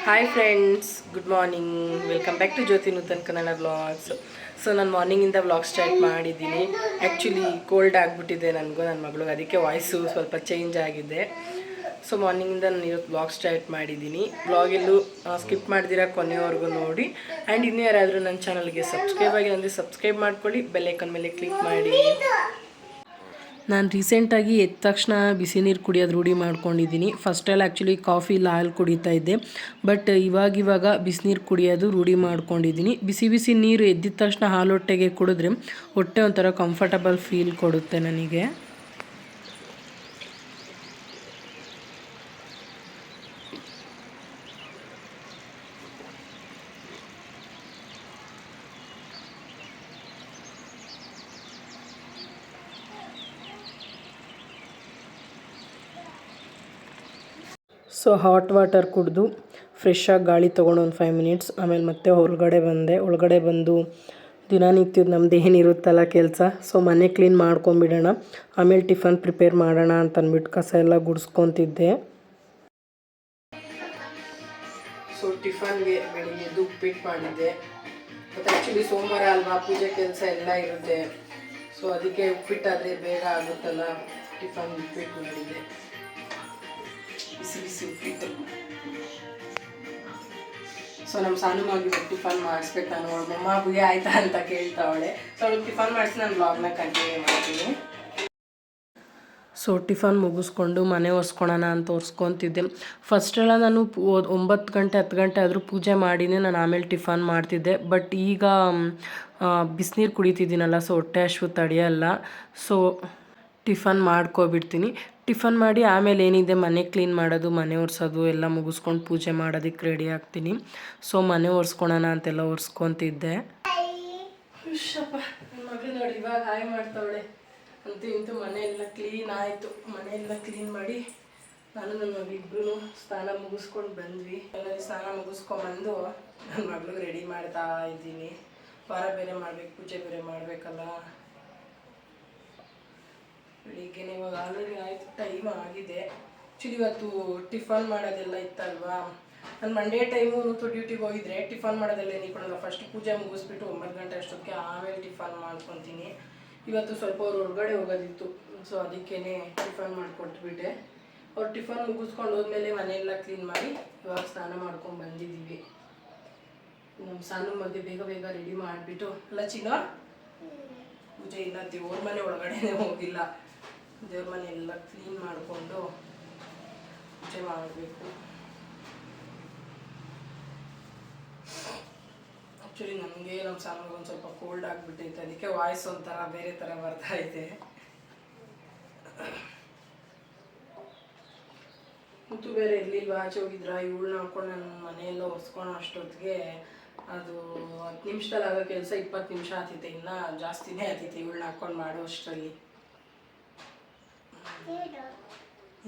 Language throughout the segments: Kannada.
Hi friends, good morning. Welcome back to Jyothi Nutan Kannada vlogs. So ನಾನು ಮಾರ್ನಿಂಗಿಂದ ವ್ಲಾಗ್ ಸ್ಟಾರ್ಟ್ ಮಾಡಿದ್ದೀನಿ. ಆ್ಯಕ್ಚುಲಿ ಕೋಲ್ಡ್ ಆಗಿಬಿಟ್ಟಿದೆ ನನಗೂ ನನ್ನ ಮಗಳಿಗೆ, ಅದಕ್ಕೆ ವಾಯ್ಸು ಸ್ವಲ್ಪ ಚೇಂಜ್ ಆಗಿದೆ. ಸೊ ಮಾರ್ನಿಂಗಿಂದ ನಾನು ಇವತ್ತು ವ್ಲಾಗ್ ಸ್ಟಾರ್ಟ್ ಮಾಡಿದ್ದೀನಿ. ವ್ಲಾಗೆಲ್ಲೂ ಸ್ಕಿಪ್ ಮಾಡ್ದಿರಾ ಕೊನೆವರೆಗೂ ನೋಡಿ. ಆ್ಯಂಡ್ ಇನ್ನೂ ಯಾರಾದರೂ ನನ್ನ ಚಾನಲ್ಗೆ ಸಬ್ಸ್ಕ್ರೈಬ್ ಆಗಿ ಅಂದರೆ ಸಬ್ಸ್ಕ್ರೈಬ್ ಮಾಡ್ಕೊಳ್ಳಿ, ಬೆಲ್ಲೈಕನ್ ಮೇಲೆ ಕ್ಲಿಕ್ ಮಾಡಿ. ನಾನು ರೀಸೆಂಟಾಗಿ ಎದ್ದ ತಕ್ಷಣ ಬಿಸಿ ನೀರು ಕುಡಿಯೋದು ರೂಢಿ ಮಾಡ್ಕೊಂಡಿದ್ದೀನಿ. ಫಸ್ಟೆಲ್ಲ ಆ್ಯಕ್ಚುಲಿ ಕಾಫಿ ಇಲ್ಲ ಹಾಲು ಕುಡಿತಾ ಇದ್ದೆ. ಬಟ್ ಇವಾಗ ಬಿಸಿನೀರು ಕುಡಿಯೋದು ರೂಢಿ ಮಾಡ್ಕೊಂಡಿದ್ದೀನಿ. ಬಿಸಿ ಬಿಸಿ ನೀರು ಎದ್ದಿದ ತಕ್ಷಣ ಹಾಲು ಹೊಟ್ಟೆಗೆ ಕುಡಿದ್ರೆ ಹೊಟ್ಟೆ ಒಂಥರ ಕಂಫರ್ಟಬಲ್ ಫೀಲ್ ಕೊಡುತ್ತೆ ನನಗೆ. ಸೊ ಹಾಟ್ ವಾಟರ್ ಕುಡಿದು ಫ್ರೆಶ್ಶಾಗಿ ಗಾಳಿ ತೊಗೊಂಡು ಒಂದು 5 ಮಿನಿಟ್ಸ್ ಆಮೇಲೆ ಮತ್ತೆ ಒಳಗಡೆ ಬಂದು ದಿನನಿತ್ಯದ ನಮ್ದು ಏನಿರುತ್ತಲ್ಲ ಕೆಲಸ, ಸೊ ಮನೆ ಕ್ಲೀನ್ ಮಾಡ್ಕೊಂಬಿಡೋಣ, ಆಮೇಲೆ ಟಿಫನ್ ಪ್ರಿಪೇರ್ ಮಾಡೋಣ ಅಂತ ಅಂದ್ಬಿಟ್ಟು ಕಸ ಎಲ್ಲ ಗುಡಿಸ್ಕೊತಿದ್ದೆ. ಸೊ ಟಿಫನ್ಗೆ ಬೆಳಿಗ್ಗೆ ಉಪ್ಪಿಟ್ಟು ಮಾಡಿದ್ದೆ. ಮತ್ತು ಆ್ಯಕ್ಚುಲಿ ಸೋಮವಾರ ಅಲ್ವಾ, ಪೂಜೆ ಕೆಲಸ ಎಲ್ಲ ಇರುತ್ತೆ. ಸೊ ಅದಕ್ಕೆ ಉಪ್ಪಿಟ್ಟಾದರೆ ಬೇಗ ಆಗುತ್ತಲ್ಲ, ಟಿಫನ್ ಉಪ್ಪಿಟ್ಟು ಮಾಡಿದ್ದೆ. ಬಿಸಿ ಬಿಸಿ ಉಪ್ಪಿಟ್ಟು. ಸೊ ನಮ್ಮ ಸಾನು ಮಗಿ ಟಿಫನ್ ಮಾಡಿಸ್ಬೇಕು. ನಾನು ಮಮ್ಮ ಬುಗಿ ಆಯ್ತಾ ಅಂತ ಕೇಳ್ತಾವಳೆ. ಸೊ ಅವ್ಳಿಗೆ ಟಿಫನ್ ಮಾಡಿಸಿ ನಾನು ವ್ಲಾಗ್ನ ಕಂಟಿನ್ಯೂ ಮಾಡ್ತೀನಿ. ಸೊ ಟಿಫನ್ ಮುಗಿಸ್ಕೊಂಡು ಮನೆ ಒರೆಸ್ಕೊಳೋಣ ಅಂತ ಒರೆಸ್ಕೊತಿದ್ದೆ. ಫಸ್ಟೆಲ್ಲ ನಾನು 9 ಗಂಟೆ 10 ಗಂಟೆ ಆದರೂ ಪೂಜೆ ಮಾಡಿನೇ ನಾನು ಆಮೇಲೆ ಟಿಫನ್ ಮಾಡ್ತಿದ್ದೆ. ಬಟ್ ಈಗ ಬಿಸಿನೀರು ಕುಡಿತಿದ್ದೀನಲ್ಲ, ಸೊ ಹೊಟ್ಟೆ ಹಸಿವು ತಡೆಯಲ್ಲ. ಸೊ ಟಿಫನ್ ಮಾಡ್ಕೊಬಿಡ್ತೀನಿ. ಟಿಫನ್ ಮಾಡಿ ಆಮೇಲೆ ಏನಿದೆ ಮನೆ ಕ್ಲೀನ್ ಮಾಡೋದು, ಮನೆ ಒರೆಸೋದು ಎಲ್ಲ ಮುಗಿಸ್ಕೊಂಡು ಪೂಜೆ ಮಾಡೋದಕ್ಕೆ ರೆಡಿ ಆಗ್ತೀನಿ. ಸೊ ಮನೆ ಒರೆಸ್ಕೊಳೋಣ ಅಂತೆಲ್ಲ ಒರೆಸ್ಕೊತಿದ್ದೆ. ನನ್ನ ಮಗಳು ನೋಡಿ ಇವಾಗ ಹಾಯ್ ಮಾಡ್ತಾವಳೆ. ಅಂತೂ ಇಂತೂ ಮನೆಯೆಲ್ಲ ಕ್ಲೀನ್ ಆಯಿತು. ಮನೆಯೆಲ್ಲ ಕ್ಲೀನ್ ಮಾಡಿ ನಾನು ನನ್ನ ಮಗಳಿಬ್ರು ಸ್ನಾನ ಮುಗಿಸ್ಕೊಂಡು ಬಂದ್ವಿ. ಎಲ್ಲರೂ ಸ್ನಾನ ಮುಗಿಸ್ಕೊಂಡ್ಬಂದು ನನ್ನ ಮಗಳಿಗೆ ರೆಡಿ ಮಾಡ್ತಾ ಇದ್ದೀನಿ. ವಾರ ಬೇರೆ ಮಾಡಬೇಕು, ಪೂಜೆ ಬೇರೆ ಮಾಡಬೇಕಲ್ಲ. ಬೆಳಿಗ್ಗೆನೇ ಇವಾಗ ಆಲ್ರೆಡಿ ಆಯಿತು, ಟೈಮ್ ಆಗಿದೆ. ಆ್ಯಕ್ಚುಲಿ ಇವತ್ತು ಟಿಫನ್ ಮಾಡೋದೆಲ್ಲ ಇತ್ತಲ್ವಾ. ನಾನು ಮಂಡೇ ಟೈಮು ಡ್ಯೂಟಿಗೆ ಹೋಗಿದ್ರೆ ಟಿಫನ್ ಮಾಡೋದೆಲ್ಲ ಏನಿಕೊಳ್ಳಲ್ಲ. ಫಸ್ಟ್ ಪೂಜೆ ಮುಗಿಸ್ಬಿಟ್ಟು 9 ಗಂಟೆ ಅಷ್ಟೊತ್ತಿಗೆ ಆಮೇಲೆ ಟಿಫನ್ ಮಾಡ್ಕೊತೀನಿ. ಇವತ್ತು ಸ್ವಲ್ಪ ಅವ್ರು ಹೊರಗಡೆ ಹೋಗೋದಿತ್ತು, ಸೊ ಅದಕ್ಕೇ ಟಿಫನ್ ಮಾಡಿಕೊಟ್ಬಿಟ್ಟೆ. ಅವ್ರು ಟಿಫನ್ ಮುಗಿಸ್ಕೊಂಡು ಹೋದ್ಮೇಲೆ ಮನೆಯೆಲ್ಲ ಕ್ಲೀನ್ ಮಾಡಿ ಇವಾಗ ಸ್ನಾನ ಮಾಡ್ಕೊಂಡು ಬಂದಿದ್ದೀವಿ. ನಮ್ಮ ಸಾನು ಮಧ್ಯೆ ಬೇಗ ಬೇಗ ರೆಡಿ ಮಾಡಿಬಿಟ್ಟು ಎಲ್ಲ ಚಿನ್ನ ಪೂಜೆ ಇಲ್ಲ, ದೇವ್ರ ಮನೆ ಒಳಗಡೆನೇ ಹೋಗಿಲ್ಲ. ದೇವ್ರ ಮನೆ ಎಲ್ಲ ಕ್ಲೀನ್ ಮಾಡಿಕೊಂಡು ಪೂಜೆ ಮಾಡಬೇಕು. ಆ್ಯಕ್ಚುಲಿ ನನಗೆ ನಮ್ಮ ಸಾನಿಗೆ ಒಂದು ಸ್ವಲ್ಪ ಕೋಲ್ಡ್ ಆಗಿಬಿಟ್ಟೈತೆ, ಅದಕ್ಕೆ ವಾಯ್ಸ್ ಒಂಥರ ಬೇರೆ ಥರ ಬರ್ತಾ ಇದೆ. ಮುತ್ತು ಬೇರೆ ಇರಲಿಲ್ವ, ಆಚೆ ಹೋಗಿದ್ರ, ಇವಳನ್ನ ಹಾಕೊಂಡು ನನ್ನ ಮನೆಯೆಲ್ಲ ಒರೆಸ್ಕೊಳೋ ಅಷ್ಟೊತ್ತಿಗೆ ಅದು 10 ನಿಮಿಷದಲ್ಲಿ ಆಗೋ ಕೆಲಸ 20 ನಿಮಿಷ ಆಗ್ತೈತೆ, ಇನ್ನೂ ಜಾಸ್ತಿನೇ ಆಗ್ತೈತೆ ಇವಳನ್ನ ಹಾಕೊಂಡು ಮಾಡೋ ಅಷ್ಟರಲ್ಲಿ.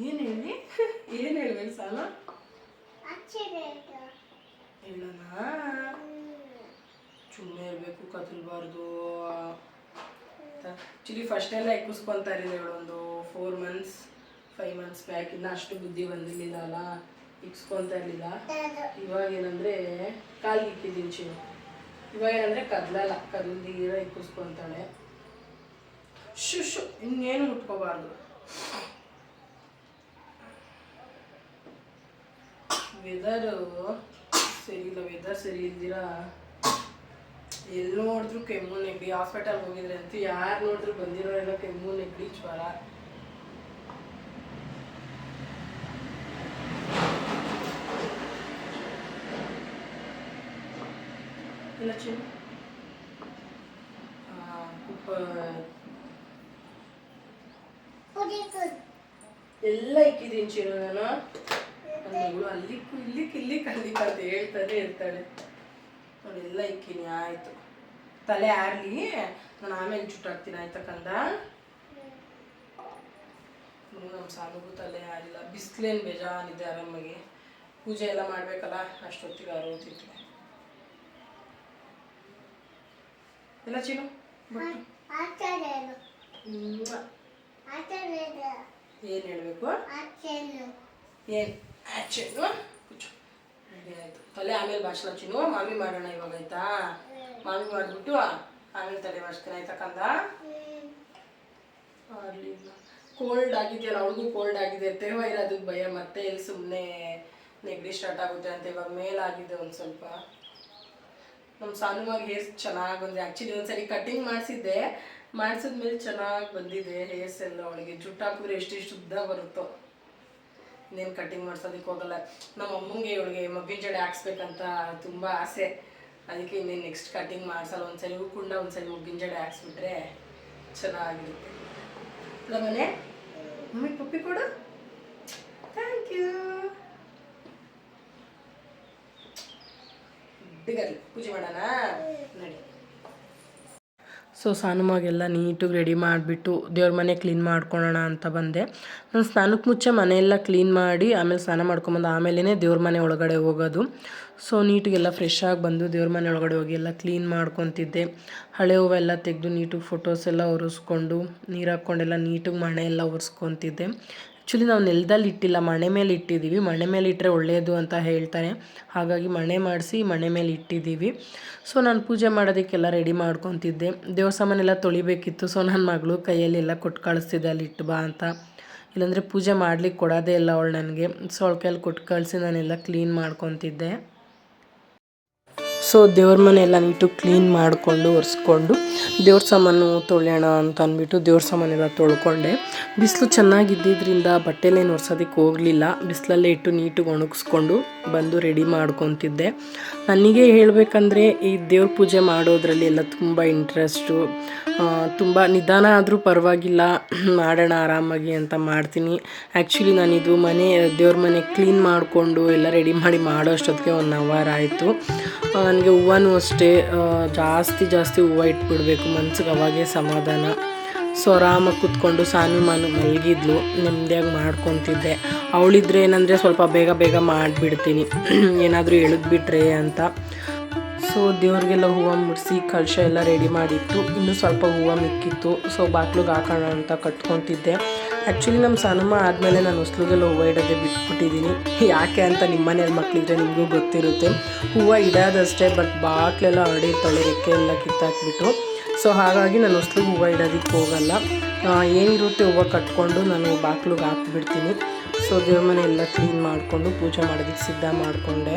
ಏನು ಹೇಳಿ, ಏನು ಹೇಳ್ಬೇಕು ಸಾಲ ಹೇಳೋಣ? ಸುಮ್ಮನೆ ಇರಬೇಕು, ಕದಲ್ಬಾರ್ದು. ಆ್ಯಕ್ಚುಲಿ ಫಸ್ಟೆಲ್ಲ ಎಕ್ಕಿಸ್ಕೊತಾ ಇರಲಿಲ್ಲ ಇವಳೊಂದು 4 ಮಂತ್ಸ್ 5 ಮಂತ್ಸ್ ಬ್ಯಾಕ್. ಇನ್ನೂ ಅಷ್ಟು ಬುದ್ಧಿ ಬಂದಿರಲಿಲ್ಲ ಅಲ್ಲ, ಇಕ್ಸ್ಕೊತಾ ಇರಲಿಲ್ಲ. ಇವಾಗ ಏನಂದರೆ ಕಾಲಿಗೆ ಇಕ್ಕಿದ್ದೀನಿ ಚಿನ್ನು. ಇವಾಗ ಏನಂದರೆ ಕದಲಲ್ಲ, ಕದಲ್ದಿರ ಇಕ್ಕಿಸ್ಕೊತಾಳೆ. ಶು ಇನ್ನೇನು ಮುಟ್ಕೋಬಾರ್ದು. ವೆದರು ಸರಿ ಇಲ್ದಿರ ಎಲ್ಲಿ ನೋಡಿದ್ರು ಕೆಮ್ಮು ನೆಗಡಿ. ಹಾಸ್ಪಿಟಲ್ಗೆ ಹೋಗಿದ್ರೆ ಅಂತೂ ಯಾರು ನೋಡಿದ್ರು ಬಂದಿರೋರೆಲ್ಲ ಕೆಮ್ಮು ನೆಗಡಿ ಜ್ವರ. ಇಲ್ಲ ಚಿನ್ನು ಎಲ್ಲ ಇಕ್ಕಿದ್ದೀನಿ ಚಿನ್ನು. ನಾನು ಮಗಳು ಅಲ್ಲಿಕ್ಕೂ ಇಲ್ಲಿಕ್ಕೆ ಅಂತ ಹೇಳ್ತಾನೆ ಇರ್ತಾಳೆ. ಅವಳೆಲ್ಲ ಇಕ್ಕಿನಿ. ಆಯಿತು, ತಲೆ ಆರಲಿ, ನಾನು ಆಮೇಲೆ ಚುಟ್ಟಾಕ್ತೀನಿ. ಆಯ್ತಾ ಕಂದ? ನಮ್ಮ ಸಾಲಿಗೂ ತಲೆ ಆರಿಲ್ಲ, ಬಿಸಿಲೇನು ಬೇಜಾನಿದೆ. ಆರಾಮಾಗಿ ಪೂಜೆ ಎಲ್ಲ ಮಾಡಬೇಕಲ್ಲ, ಅಷ್ಟೊತ್ತಿಗೆ ಆರೋಗ್ತಿತ್ತು. ಎಲ್ಲ ಚಿನ್ನು ಏನು ಹೇಳಬೇಕು? ಏನು ಆಚೆನು ಆಯಿತು ತಲೆ ಆಮೇಲೆ ಭಾಷಣ ಚಿನ್ನು ಮಾಮಿ ಮಾಡೋಣ ಇವಾಗ ಆಯಿತಾ ಮಾಮಿ ಮಾಡಿಬಿಟ್ಟು ಆಮೇಲೆ ತಲೆ ಭಾಷಣ ಆಯ್ತಾ ಕಂದ ಆಗಲಿಲ್ಲ ಕೋಲ್ಡ್ ಆಗಿದೆಯಲ್ಲ ಅವಳಿಗೂ ಕೋಲ್ಡ್ ಆಗಿದೆ ತೇವ ಇರೋದಕ್ಕೆ ಭಯ ಮತ್ತೆ ಎಲ್ಲಿ ಸುಮ್ಮನೆ ನೆಗಡಿ ಸ್ಟಾರ್ಟ್ ಆಗುತ್ತೆ ಅಂತ ಇವಾಗ ಮೇಲಾಗಿದೆ ಒಂದು ಸ್ವಲ್ಪ ನಮ್ಮ ಸಾನುವಾಗಿ ಹೇರ್ಸ್ ಚೆನ್ನಾಗಿ ಬಂದಿದೆ ಆ್ಯಕ್ಚುಲಿ ಒಂದ್ಸರಿ ಕಟಿಂಗ್ ಮಾಡಿಸಿದ್ದೆ ಮಾಡಿಸಿದ್ಮೇಲೆ ಚೆನ್ನಾಗಿ ಬಂದಿದೆ ಹೇರ್ಸ್ ಎಲ್ಲ ಅವಳಿಗೆ ಜುಟ್ಟು ಹಾಕಿದ್ರೆ ಎಷ್ಟೆಷ್ಟು ಉದ್ದ ಬರುತ್ತೋ ಇನ್ನೇನು ಕಟಿಂಗ್ ಮಾಡ್ಸೋದಕ್ಕೆ ಹೋಗಲ್ಲ ನಮ್ಮ ಅಮ್ಮಂಗೆ ಇವಳಿಗೆ ಮಗ್ಗಿನ ಜಡೆ ಹಾಕ್ಸ್ಬೇಕಂತ ತುಂಬ ಆಸೆ ಅದಕ್ಕೆ ಇನ್ನೇನು ನೆಕ್ಸ್ಟ್ ಕಟಿಂಗ್ ಮಾಡಿಸಲ್ಲ ಒಂದ್ಸರಿ ಹೂಕುಂಡ ಒಂದ್ಸರಿ ಮಗ್ಗಿನ ಜಡೆ ಹಾಕ್ಸ್ಬಿಟ್ರೆ ಚೆನ್ನಾಗಿರುತ್ತೆ ಅಲ್ಲ ಮನೆ ಮಮ್ಮಿ ಪಪ್ಪಿ ಕೊಡು ಥ್ಯಾಂಕ್ ಯು ಪೂಜೆ ಮಾಡೋಣ ನಡಿ ಸೊ ಸಾನುಮಾಗೆಲ್ಲ ನೀಟಾಗಿ ರೆಡಿ ಮಾಡಿಬಿಟ್ಟು ದೇವ್ರ ಮನೆ ಕ್ಲೀನ್ ಮಾಡ್ಕೊಳ್ಳೋಣ ಅಂತ ಬಂದೆ ನಾನು ಸ್ನಾನಕ್ಕೆ ಮುಂಚೆ ಮನೆಯೆಲ್ಲ ಕ್ಲೀನ್ ಮಾಡಿ ಆಮೇಲೆ ಸ್ನಾನ ಮಾಡ್ಕೊಂಬಂದು ಆಮೇಲೆ ದೇವ್ರ ಮನೆ ಒಳಗಡೆ ಹೋಗೋದು ಸೊ ನೀಟಿಗೆಲ್ಲ ಫ್ರೆಶ್ ಆಗಿ ಬಂದು ದೇವ್ರ ಮನೆ ಒಳಗಡೆ ಹೋಗಿ ಎಲ್ಲ ಕ್ಲೀನ್ ಮಾಡ್ಕೊತಿದ್ದೆ ಹಳೆ ಹೂವೆಲ್ಲ ತೆಗೆದು ನೀಟಾಗಿ ಫೋಟೋಸ್ ಎಲ್ಲ ಒರೆಸ್ಕೊಂಡು ನೀರು ಹಾಕ್ಕೊಂಡೆಲ್ಲ ನೀಟಾಗಿ ಮನೆ ಎಲ್ಲ ಒರೆಸ್ಕೊತಿದ್ದೆ ಆ್ಯಕ್ಚುಲಿ ನಾವು ನೆಲದಲ್ಲಿ ಇಟ್ಟಿಲ್ಲ ಮಣೆ ಮೇಲೆ ಇಟ್ಟಿದ್ದೀವಿ ಮಣೆ ಮೇಲೆ ಇಟ್ಟರೆ ಒಳ್ಳೆಯದು ಅಂತ ಹೇಳ್ತಾರೆ ಹಾಗಾಗಿ ಮಣೆ ಮಾಡಿಸಿ ಮಣೆ ಮೇಲೆ ಇಟ್ಟಿದ್ದೀವಿ ಸೊ ನಾನು ಪೂಜೆ ಮಾಡೋದಕ್ಕೆಲ್ಲ ರೆಡಿ ಮಾಡ್ಕೊತಿದ್ದೆ ದೇವ್ರ ಸಾಮಾನೆಲ್ಲ ತೊಳಿಬೇಕಿತ್ತು ಸೊ ನನ್ನ ಮಗಳು ಕೈಯಲ್ಲೆಲ್ಲ ಕೊಟ್ಟು ಕಳಿಸ್ತಿದ್ದೆ ಅಲ್ಲಿ ಇಟ್ಟು ಬಾ ಅಂತ ಇಲ್ಲಾಂದರೆ ಪೂಜೆ ಮಾಡ್ಲಿಕ್ಕೆ ಕೊಡೋದೇ ಇಲ್ಲ ಅವಳು ನನಗೆ ಸೊ ಅವಳ ಕೈಯಲ್ಲಿ ಕೊಟ್ಟು ಕಳಿಸಿ ನಾನೆಲ್ಲ ಕ್ಲೀನ್ ಮಾಡ್ಕೊತಿದ್ದೆ ಸೊ ದೇವ್ರ ಮನೆಯೆಲ್ಲ ನೀಟು ಕ್ಲೀನ್ ಮಾಡಿಕೊಂಡು ಒರೆಸ್ಕೊಂಡು ದೇವ್ರ ಸಾಮಾನು ತೊಳೆಯೋಣ ಅಂತ ಅಂದ್ಬಿಟ್ಟು ದೇವ್ರ ಸಾಮಾನೆಲ್ಲ ತೊಳ್ಕೊಂಡೆ ಬಿಸಿಲು ಚೆನ್ನಾಗಿದ್ದಿದ್ದರಿಂದ ಬಟ್ಟೆಲೇನು ಒರೆಸೋದಕ್ಕೆ ಹೋಗಲಿಲ್ಲ ಬಿಸಿಲಲ್ಲೇ ಇಟ್ಟು ನೀಟಾಗಿ ಒಣಗಿಸ್ಕೊಂಡು ಬಂದು ರೆಡಿ ಮಾಡ್ಕೊತಿದ್ದೆ ನನಗೆ ಹೇಳಬೇಕಂದ್ರೆ ಈ ದೇವ್ರ ಪೂಜೆ ಮಾಡೋದ್ರಲ್ಲಿ ಎಲ್ಲ ತುಂಬ ಇಂಟ್ರೆಸ್ಟು ತುಂಬ ನಿಧಾನ ಆದರೂ ಪರವಾಗಿಲ್ಲ ಮಾಡೋಣ ಆರಾಮಾಗಿ ಅಂತ ಮಾಡ್ತೀನಿ ಆ್ಯಕ್ಚುಲಿ ನಾನಿದು ಮನೆ ದೇವ್ರ ಮನೆ ಕ್ಲೀನ್ ಮಾಡಿಕೊಂಡು ಎಲ್ಲ ರೆಡಿ ಮಾಡಿ ಮಾಡೋ ಅಷ್ಟೊತ್ತಿಗೆ 1 ಅವರ್ ಆಯಿತು ನನಗೆ ಹೂವನೂ ಅಷ್ಟೇ ಜಾಸ್ತಿ ಹೂವು ಇಟ್ಬಿಡ್ಬೇಕು ಮನ್ಸಿಗೆ ಅವಾಗೇ ಸಮಾಧಾನ ಸೊ ಆರಾಮಾಗಿ ಕೂತ್ಕೊಂಡು ಸಾನುಮಾನು ಮಲಗಿದ್ಲು ನೆಮ್ಮದಿಯಾಗಿ ಮಾಡ್ಕೊತಿದ್ದೆ ಅವಳಿದ್ರೆ ಏನಂದರೆ ಸ್ವಲ್ಪ ಬೇಗ ಮಾಡಿಬಿಡ್ತೀನಿ ಏನಾದರೂ ಎಳೆದ್ಬಿಟ್ರೆ ಅಂತ ಸೊ ದೇವ್ರಿಗೆಲ್ಲ ಹೂವು ಮುಡಿಸಿ ಕಲಶ ಎಲ್ಲ ರೆಡಿ ಮಾಡಿಟ್ಟು ಇನ್ನೂ ಸ್ವಲ್ಪ ಹೂವು ಮಿಕ್ಕಿತ್ತು ಸೊ ಬಾಗ್ಲಿಗೆ ಹಾಕೋಣ ಅಂತ ಕಟ್ಕೊತಿದ್ದೆ ಆ್ಯಕ್ಚುಲಿ ನಮ್ಮ ಸಾನುಮ್ಮ ಆದಮೇಲೆ ನಾನು ಹೊಸ್ಲಿಗೆಲ್ಲ ಹೂವು ಇಡೋದೇ ಬಿಟ್ಬಿಟ್ಟಿದ್ದೀನಿ ಯಾಕೆ ಅಂತ ನಿಮ್ಮ ಮನೇಲಿ ಮಕ್ಕಳಿದ್ರೆ ನಿಮಗೂ ಗೊತ್ತಿರುತ್ತೆ ಹೂವು ಇಡೋದಷ್ಟೇ ಬಟ್ ಬಾಗ್ಲೆಲ್ಲ ಹರಡಿರ್ತಾಳೆ ರೆಕ್ಕೆ ಎಲ್ಲ ಕಿತ್ತಾಕ್ಬಿಟ್ಟು ಸೊ ಹಾಗಾಗಿ ನಾನು ಹೊಸ್ಲಿಗೆ ಹೂವು ಇಡೋದಕ್ಕೆ ಹೋಗಲ್ಲ ಏನಿರುತ್ತೆ ಹೂವು ಕಟ್ಕೊಂಡು ನಾನು ಬಾಗ್ಲಿಗೆ ಹಾಕ್ಬಿಡ್ತೀನಿ ಸೊ ದೇವ್ರ ಮನೆ ಎಲ್ಲ ಕ್ಲೀನ್ ಮಾಡಿಕೊಂಡು ಪೂಜೆ ಮಾಡೋದಕ್ಕೆ ಸಿದ್ಧ ಮಾಡಿಕೊಂಡೆ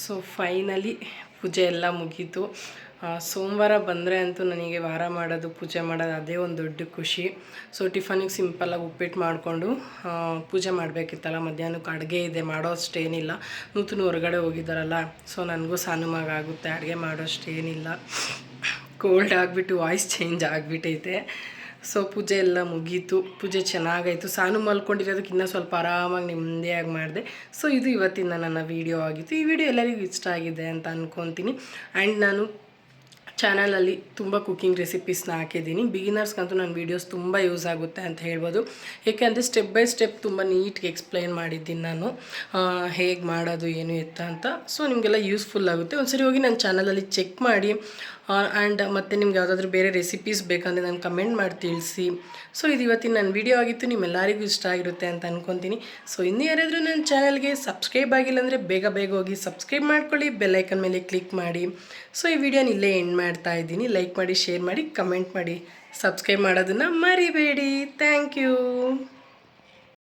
ಸೊ ಫೈನಲಿ ಪೂಜೆ ಎಲ್ಲ ಮುಗೀತು ಸೋಮವಾರ ಬಂದರೆ ಅಂತೂ ನನಗೆ ವಾರ ಮಾಡೋದು ಪೂಜೆ ಮಾಡೋದು ಅದೇ ಒಂದು ದೊಡ್ಡ ಖುಷಿ ಸೊ ಟಿಫನಿಗೆ ಸಿಂಪಲ್ಲಾಗಿ ಉಪ್ಪಿಟ್ಟು ಮಾಡಿಕೊಂಡು ಪೂಜೆ ಮಾಡಬೇಕಿತ್ತಲ್ಲ ಮಧ್ಯಾಹ್ನಕ್ಕೆ ಅಡುಗೆ ಇದೆ ಮಾಡೋ ಅಷ್ಟೇನಿಲ್ಲ ನೂತನ ಹೊರಗಡೆ ಹೋಗಿದ್ದಾರಲ್ಲ ಸೊ ನನಗೂ ಆಗುತ್ತೆ ಅಡುಗೆ ಮಾಡೋ ಅಷ್ಟೇನಿಲ್ಲ ಕೋಲ್ಡ್ ಆಗಿಬಿಟ್ಟು ವಾಯ್ಸ್ ಚೇಂಜ್ ಆಗಿಬಿಟ್ಟೈತೆ ಸೊ ಪೂಜೆ ಎಲ್ಲ ಮುಗೀತು ಪೂಜೆ ಚೆನ್ನಾಗಾಯಿತು ಸಾನು ಮಲ್ಕೊಂಡಿರೋದಕ್ಕೆ ಇನ್ನೂ ಸ್ವಲ್ಪ ಆರಾಮಾಗಿ ನೆಮ್ಮದಿಯಾಗಿ ಮಾಡಿದೆ ಸೊ ಇದು ಇವತ್ತಿನ ನನ್ನ ವೀಡಿಯೋ ಆಗಿತ್ತು ಈ ವಿಡಿಯೋ ಎಲ್ಲರಿಗೂ ಇಷ್ಟ ಆಗಿದೆ ಅಂತ ಅಂದ್ಕೊತೀನಿ ಆ್ಯಂಡ್ ನಾನು ಚಾನಲಲ್ಲಿ ತುಂಬ ಕುಕ್ಕಿಂಗ್ ರೆಸಿಪೀಸ್ನ ಹಾಕಿದ್ದೀನಿ ಬಿಗಿನರ್ಸ್ಗಂತೂ ನನ್ನ ವೀಡಿಯೋಸ್ ತುಂಬ ಯೂಸ್ ಆಗುತ್ತೆ ಅಂತ ಹೇಳ್ಬೋದು ಏಕೆಂದರೆ ಸ್ಟೆಪ್ ಬೈ ಸ್ಟೆಪ್ ತುಂಬ ನೀಟ್ಗೆ ಎಕ್ಸ್ಪ್ಲೈನ್ ಮಾಡಿದ್ದೀನಿ ನಾನು ಹೇಗೆ ಮಾಡೋದು ಏನು ಎತ್ತ ಅಂತ ಸೊ ನಿಮಗೆಲ್ಲ ಯೂಸ್ಫುಲ್ ಆಗುತ್ತೆ ಒಂದ್ಸರಿ ಹೋಗಿ ನನ್ನ ಚಾನಲಲ್ಲಿ ಚೆಕ್ ಮಾಡಿ ಆ್ಯಂಡ್ ಮತ್ತು ನಿಮ್ಗೆ ಯಾವುದಾದ್ರೂ ಬೇರೆ ರೆಸಿಪೀಸ್ ಬೇಕಂದರೆ ನಾನು ಕಮೆಂಟ್ ಮಾಡಿ ತಿಳಿಸಿ. ಸೊ ಇದು ಇವತ್ತಿನ ನನ್ನ ವಿಡಿಯೋ ಆಗಿತ್ತು, ನಿಮ್ಮೆಲ್ಲರಿಗೂ ಇಷ್ಟ ಆಗಿರುತ್ತೆ ಅಂತ ಅಂದ್ಕೊತೀನಿ. ಸೊ ಇನ್ನೂ ಯಾರಾದರೂ ನನ್ನ ಚಾನಲ್ಗೆ ಸಬ್ಸ್ಕ್ರೈಬ್ ಆಗಿಲ್ಲ ಅಂದರೆ ಬೇಗ ಹೋಗಿ ಸಬ್ಸ್ಕ್ರೈಬ್ ಮಾಡ್ಕೊಳ್ಳಿ, ಬೆಲ್ಲೈಕನ್ ಮೇಲೆ ಕ್ಲಿಕ್ ಮಾಡಿ. ಸೊ ಈ ವಿಡಿಯೋನ ಇಲ್ಲೇ ಎಂಡ್ ಮಾಡ್ತಾ ಇದ್ದೀನಿ. ಲೈಕ್ ಮಾಡಿ, ಶೇರ್ ಮಾಡಿ, ಕಮೆಂಟ್ ಮಾಡಿ, ಸಬ್ಸ್ಕ್ರೈಬ್ ಮಾಡೋದನ್ನು ಮರಿಬೇಡಿ. Thank you.